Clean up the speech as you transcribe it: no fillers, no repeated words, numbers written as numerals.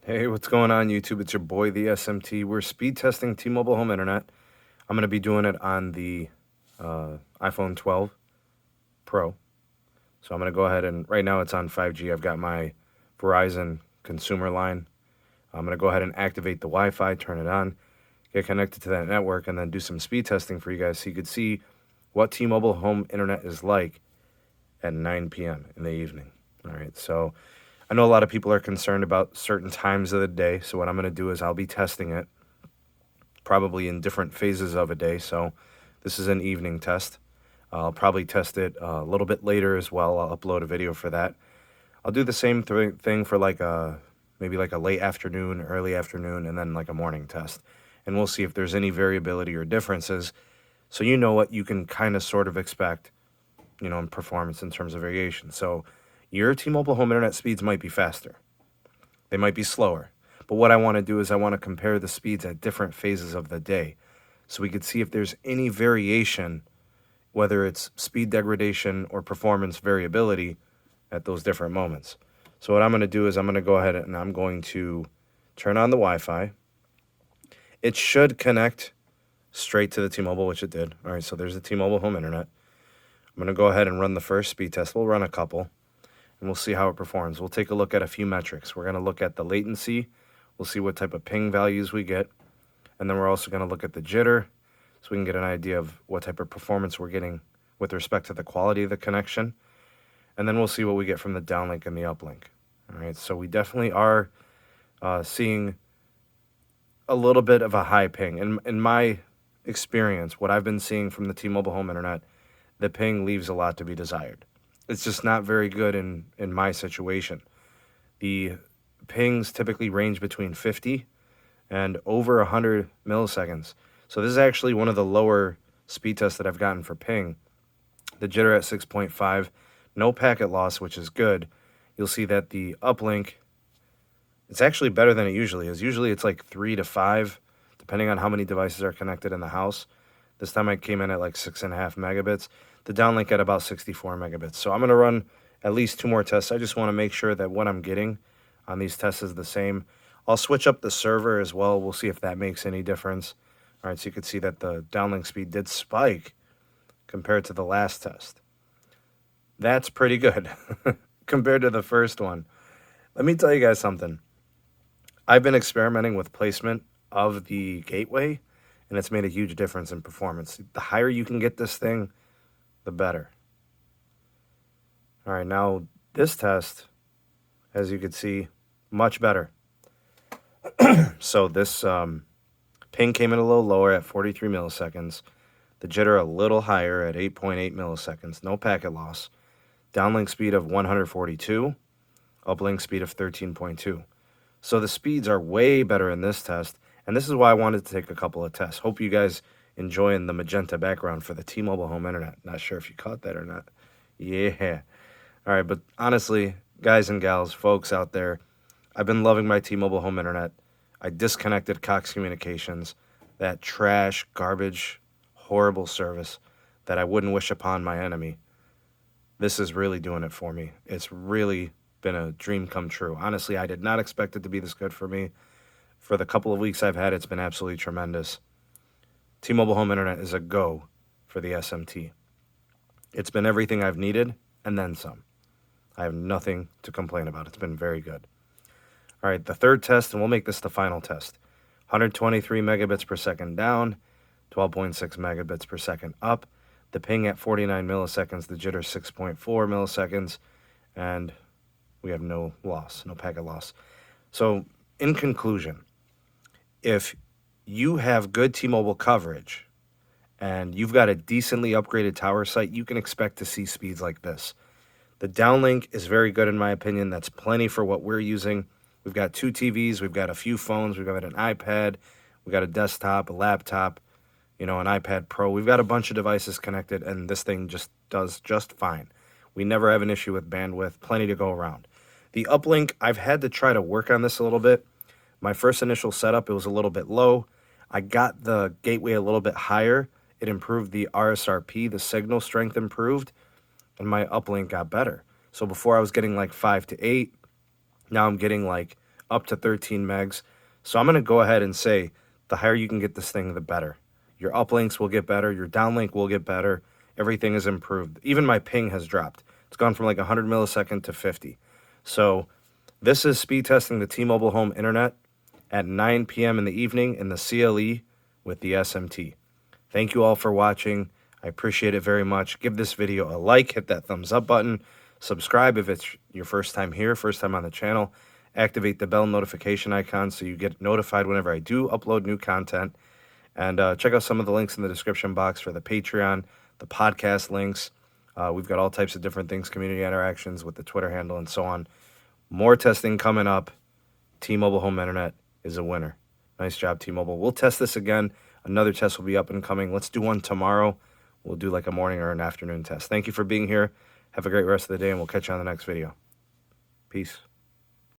Hey, what's going on, YouTube? It's your boy, the SMT. We're speed testing T-Mobile home internet. I'm going to be doing it on the iPhone 12 Pro. So I'm going to go ahead and, right now it's on 5G. I've got my Verizon consumer line. I'm going to go ahead and activate the Wi-Fi, turn it on, get connected to that network, and then do some speed testing for you guys so you could see what T-Mobile home internet is like at 9 p.m. in the evening. All right, so I know a lot of people are concerned about certain times of the day, so what I'm going to do is I'll be testing it probably in different phases of a day. So this is an evening test. I'll probably test it a little bit later as well. I'll upload a video for that. I'll do the same thing for maybe like a late afternoon, early afternoon, and then like a morning test. And we'll see if there's any variability or differences. So you know what you can kind of sort of expect, in performance in terms of variation. So your T-Mobile home internet speeds might be faster. They might be slower. But what I want to do is I want to compare the speeds at different phases of the day so we could see if there's any variation, whether it's speed degradation or performance variability at those different moments. So what I'm going to do is I'm going to go ahead and I'm going to turn on the Wi-Fi. It should connect straight to the T-Mobile, which it did. All right, so there's the T-Mobile home internet. I'm going to go ahead and run the first speed test. We'll run a couple, and we'll see how it performs. We'll take a look at a few metrics. We're going to look at the latency. We'll see what type of ping values we get. And then we're also going to look at the jitter so we can get an idea of what type of performance we're getting with respect to the quality of the connection. And then we'll see what we get from the downlink and the uplink. All right, so we definitely are seeing a little bit of a high ping. In my experience, what I've been seeing from the T-Mobile home internet, the ping leaves a lot to be desired. It's just not very good in my situation. The pings typically range between 50 and over 100 milliseconds. So this is actually one of the lower speed tests that I've gotten for ping. The jitter at 6.5, no packet loss, which is good. You'll see that the uplink, it's actually better than it usually is. Usually it's like 3 to 5, depending on how many devices are connected in the house. This time I came in at like 6.5 megabits. The downlink at about 64 megabits. So I'm going to run at least 2 more tests. I just want to make sure that what I'm getting on these tests is the same. I'll switch up the server as well. We'll see if that makes any difference. All right, so you can see that the downlink speed did spike compared to the last test. That's pretty good compared to the first one. Let me tell you guys something. I've been experimenting with placement of the gateway, and it's made a huge difference in performance. The higher you can get this thing, the better. All right, now this test, as you can see, much better. So this ping came in a little lower at 43 milliseconds. The jitter a little higher at 8.8 milliseconds. No packet loss. Downlink speed of 142. Uplink speed of 13.2. So the speeds are way better in this test. And this is why I wanted to take a couple of tests. Hope you guys enjoying the magenta background for the T-Mobile home internet. Not sure if you caught that or not. Yeah. All right, but honestly, guys and gals, folks out there, I've been loving my T-Mobile home internet. I disconnected Cox Communications, that trash, garbage, horrible service that I wouldn't wish upon my enemy. This is really doing it for me. It's really been a dream come true. Honestly, I did not expect it to be this good for me. For the couple of weeks I've had, it's been absolutely tremendous. T-Mobile home internet is a go for the SMT. It's been everything I've needed and then some. I have nothing to complain about. It's been very good. All right, the third test, and we'll make this the final test. 123 megabits per second down, 12.6 megabits per second up. The ping at 49 milliseconds, the jitter 6.4 milliseconds, and we have no loss, no packet loss. So in conclusion, if you have good T-Mobile coverage and you've got a decently upgraded tower site, you can expect to see speeds like this. The downlink is very good in my opinion. That's plenty for what we're using. We've got 2 TVs, we've got a few phones, we've got an iPad, we've got a desktop, a laptop, an iPad Pro. We've got a bunch of devices connected, and this thing just does just fine. We never have an issue with bandwidth, plenty to go around. The uplink, I've had to try to work on this a little bit. My first initial setup, it was a little bit low. I got the gateway a little bit higher. It improved the RSRP, the signal strength improved, and my uplink got better. So before I was getting like 5 to 8, now I'm getting like up to 13 megs. So I'm going to go ahead and say the higher you can get this thing, the better. Your uplinks will get better. Your downlink will get better. Everything is improved. Even my ping has dropped. It's gone from like 100 millisecond to 50. So this is speed testing the T-Mobile home internet at 9 p.m. in the evening in the CLE with the SMT. Thank you all for watching. I appreciate it very much. Give this video a like, hit that thumbs up button, subscribe if it's your first time here, first time on the channel. Activate the bell notification icon so you get notified whenever I do upload new content. And check out some of the links in the description box for the Patreon, the podcast links. We've got all types of different things, community interactions with the Twitter handle and so on. More testing coming up. T-Mobile home internet is a winner. Nice job, T-Mobile. We'll test this again. Another test will be up and coming. Let's do one tomorrow. We'll do like a morning or an afternoon test. Thank you for being here. Have a great rest of the day, and we'll catch you on the next video. Peace.